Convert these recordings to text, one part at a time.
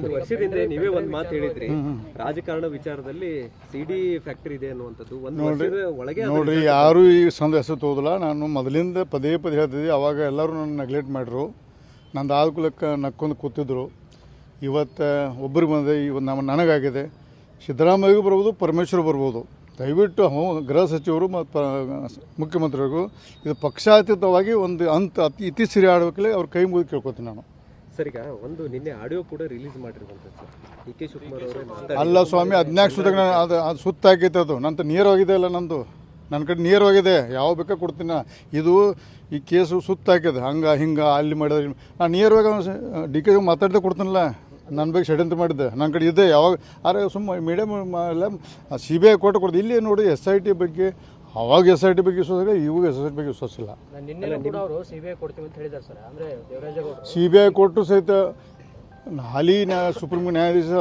ಒಂದು ವರ್ಷದಿಂದ ನೀವೇ ಒಂದು ಮಾತು ಹೇಳಿದ್ರಿ, ರಾಜಕಾರಣ ವಿಚಾರದಲ್ಲಿ ಸಿಡಿ ಫ್ಯಾಕ್ಟರಿ ಇದೆ ಅನ್ನುವಂಥದ್ದು ಒಂದು ವರ್ಷದ ಒಳಗೆ. ನೋಡ್ರಿ, ಯಾರು ಈ ಸಂದ ಹೆಸರು ತೋದಿಲ್ಲ. ನಾನು ಮೊದಲಿಂದ ಪದೇ ಪದೇ ಹೇಳ್ತಿದ್ದೆ. ಅವಾಗ ಎಲ್ಲರೂ ನನ್ನ ನೆಗ್ಲೆಕ್ಟ್ ಮಾಡಿದ್ರು. ನಂದು ಆದ್ಕೂಲಕ್ಕೆ ನಕ್ಕೊಂಡು ಕೂತಿದ್ರು. ಇವತ್ತು ಒಬ್ಬರಿಗೆ ಬಂದಿದೆ, ಇವತ್ತು ನನಗಾಗಿದೆ. ಸಿದ್ದರಾಮಯ್ಯಗೂ ಬರ್ಬೋದು, ಪರಮೇಶ್ವರ್ ಬರ್ಬೋದು. ದಯವಿಟ್ಟು ಗೃಹ ಸಚಿವರು ಮತ್ತು ಮುಖ್ಯಮಂತ್ರಿಗಳಿಗೂ ಇದು ಪಕ್ಷಾತೀತವಾಗಿ ಒಂದು ಇತಿಶ್ರೀ ಆಡಬೇಕಲ್ಲಿ ಅವ್ರ ಕೈ ಮುಗಿದು ಕೇಳ್ಕೊತೀನಿ ನಾನು. ಸರ್, ಈಗ ಒಂದು ನಿನ್ನೆ ಆಡಿಯೋ ಕೂಡ ರಿಲೀಸ್ ಮಾಡಿರುವಂಥದ್ದು ಸರ್, ಡಿ ಕೆ ಶಿವಕುಮಾರ್ ಅವರೇ. ಅಲ್ಲ ಸ್ವಾಮಿ, 14 ಸುತ್ತಾಗ ಅದು ಸುತ್ತಾಕೈತೆ. ಅದು ನಂತರ ನೇರವಾಗಿದೆ. ಅಲ್ಲ, ನಂದು ನನ್ನ ಕಡೆ ನೇರವಾಗಿದೆ. ಯಾವ ಬೇಕಾ ಕೊಡ್ತೀನಿ. ಇದು ಈ ಕೇಸು ಸುತ್ತಾಕಿದೆ. ಹಿಂಗೆ ಅಲ್ಲಿ ಮಾಡಿದ್ರೆ ನಾನು ನೇರವಾಗಿ ಡಿ ಕೆ ಮಾತಾಡ್ದೆ ಕೊಡ್ತೀನಲ್ಲ. ನನ್ನ ಬಗ್ಗೆ ಷಡ್ಯಂತ್ರ ಮಾಡಿದ್ದೆ, ನನ್ನ ಕಡೆ ಇದೆ. ಯಾವಾಗ ಅರೆ ಸುಮ್ಮ ಮೀಡಿಯಮ್ ಎಲ್ಲ CBI ಕೋರ್ಟ್ ಕೊಡ್ದು. ಇಲ್ಲಿ ನೋಡಿ SIT ಬಗ್ಗೆ, ಅವಾಗ SIT ಬಗ್ಗೆ ವಿಶ್ವಾಸ, ಇವಾಗ SIT ಬಗ್ಗೆ ವಿಶ್ವಾಸ ಇಲ್ಲ. CBI ಕೋರ್ಟು ಸಹಿತ ಹಾಲಿ ಸುಪ್ರೀಂ ನ್ಯಾಯಾಧೀಶ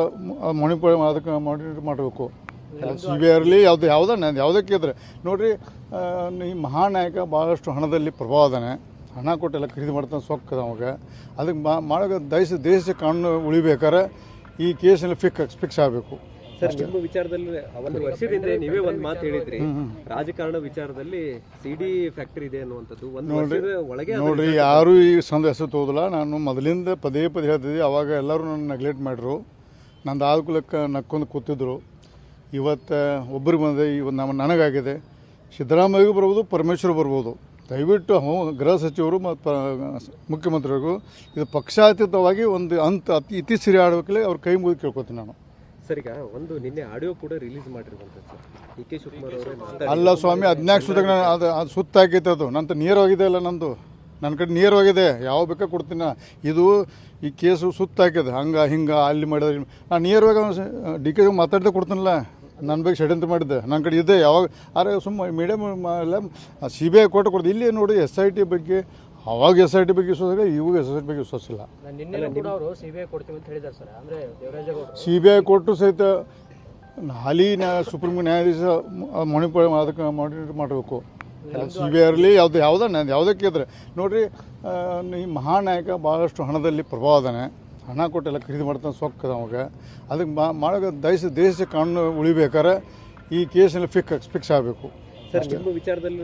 ಅದಕ್ಕೆ ಮಾನಿಟರ್ ಮಾಡಬೇಕು. CBI ಇರಲಿ, ಯಾವುದಕ್ಕೆ ಇದ್ರೆ ನೋಡಿರಿ, ಈ ಮಹಾನಾಯಕ ಭಾಳಷ್ಟು ಹಣದಲ್ಲಿ ಪ್ರಭಾವ ಅದಾನೆ. ಹಣ ಕೊಟ್ಟೆಲ್ಲ ಖರೀದಿ ಮಾಡ್ತಾನೆ, ಸೊಕ್ಕದ ಅವಾಗ. ಅದಕ್ಕೆ ಮಾಡೋ ದೇಶ ಕಾನೂನು ಉಳಿಬೇಕಾರೆ ಈ ಕೇಸಲ್ಲಿ ಫಿಕ್ಸ್ ಆಗಬೇಕು. ಸರ್, ನಿಮ್ಮ ವಿಚಾರದಲ್ಲಿ ಒಂದು ವರ್ಷದಿಂದ ನೀವೇ ಒಂದು ಮಾತು ಹೇಳಿದ್ರಿ, ರಾಜಕಾರಣ ವಿಚಾರದಲ್ಲಿ ಸಿಡಿ ಫ್ಯಾಕ್ಟರಿ ಇದೆ ಅನ್ನುವಂಥದ್ದು ಒಂದು ವರ್ಷದ ಒಳಗೆ. ನೋಡ್ರಿ, ಯಾರು ಈ ಸಂದ ಹೆಸರು ತೋದಿಲ್ಲ. ನಾನು ಮೊದಲಿಂದ ಪದೇ ಪದೇ ಹೇಳ್ತಿದ್ದೆ. ಅವಾಗ ಎಲ್ಲರೂ ನನ್ನ ನೆಗ್ಲೆಕ್ಟ್ ಮಾಡಿದ್ರು. ನಂದು ಆದ್ಕೂಲಕ್ಕೆ ನಕ್ಕೊಂಡು ಕೂತಿದ್ರು. ಇವತ್ತು ಒಬ್ಬರಿಗೆ ಬಂದಿದೆ, ಇವತ್ತು ನನಗಾಗಿದೆ. ಸಿದ್ದರಾಮಯ್ಯಗೂ ಬರ್ಬೋದು, ಪರಮೇಶ್ವರ್ ಬರ್ಬೋದು. ದಯವಿಟ್ಟು ಗೃಹ ಸಚಿವರು ಮತ್ತು ಮುಖ್ಯಮಂತ್ರಿಗಳಿಗೂ ಇದು ಪಕ್ಷಾತೀತವಾಗಿ ಒಂದು ಇತಿಶ್ರೀ ಆಡಬೇಕಲ್ಲಿ ಅವ್ರ ಕೈ ಮುಗಿದು ಕೇಳ್ಕೊತೀನಿ ನಾನು. ಸರ್, ಈಗ ಒಂದು ನಿನ್ನೆ ಆಡಿಯೋ ಕೂಡ ರಿಲೀಸ್ ಮಾಡಿರುವಂಥದ್ದು ಸರ್, ಡಿ ಕೆ ಶಿವಕುಮಾರ್ ಅವರೇ. ಅಲ್ಲ ಸ್ವಾಮಿ, 14 ಸುತ್ತಾಗ ಅದು ಸುತ್ತಾಕೈತೆ. ಅದು ನಂತರ ನೇರವಾಗಿದೆ. ಅಲ್ಲ, ನಂದು ನನ್ನ ಕಡೆ ನೇರವಾಗಿದೆ. ಯಾವ ಬೇಕಾ ಕೊಡ್ತೀನಿ. ಇದು ಈ ಕೇಸು ಸುತ್ತಾಕಿದೆ. ಹಿಂಗೆ ಅಲ್ಲಿ ಮಾಡಿದ್ರೆ ನಾನು ನೇರವಾಗಿ ಡಿ ಕೆ ಮಾತಾಡ್ದೆ ಕೊಡ್ತೀನಲ್ಲ. ನನ್ನ ಬಗ್ಗೆ ಷಡ್ಯಂತ್ರ ಮಾಡಿದ್ದೆ, ನನ್ನ ಕಡೆ ಇದೆ. ಯಾವಾಗ ಅರೆ ಸುಮ್ಮ ಮೀಡಿಯಮ್ ಎಲ್ಲ CBI ಕೋರ್ಟ್ ಕೊಡ್ದು. ಇಲ್ಲಿ ನೋಡಿ SIT ಬಗ್ಗೆ, ಅವಾಗ SIT ಬಗ್ಗೆ ವಿಶ್ವಾಸ, ಇವಾಗ SIT ಬಗ್ಗೆ ವಿಶ್ವಾಸ ಇಲ್ಲ. CBI ಕೋರ್ಟು ಸಹಿತ ಹಾಲಿ ಸುಪ್ರೀಂ ನ್ಯಾಯಾಧೀಶ ಅದಕ್ಕೆ ಮಾನಿಟರ್ ಮಾಡಬೇಕು. CBI ಇರಲಿ, ಯಾವುದಕ್ಕೆ ಇದ್ರೆ ನೋಡಿರಿ, ಈ ಮಹಾನಾಯಕ ಭಾಳಷ್ಟು ಹಣದಲ್ಲಿ ಪ್ರಭಾವ ಅದಾನೆ. ಹಣ ಕೊಟ್ಟೆಲ್ಲ ಖರೀದಿ ಮಾಡ್ತಾನೆ, ಸೊಕ್ಕದ ಅವಾಗ. ಅದಕ್ಕೆ ಮಾಡೋ ದೇಶ ಕಾನೂನು ಉಳಿಬೇಕಾರೆ ಈ ಕೇಸಲ್ಲಿ ಫಿಕ್ಸ್ ಆಗಬೇಕು. ಸರ್, ನಿಮ್ಮ ವಿಚಾರದಲ್ಲಿ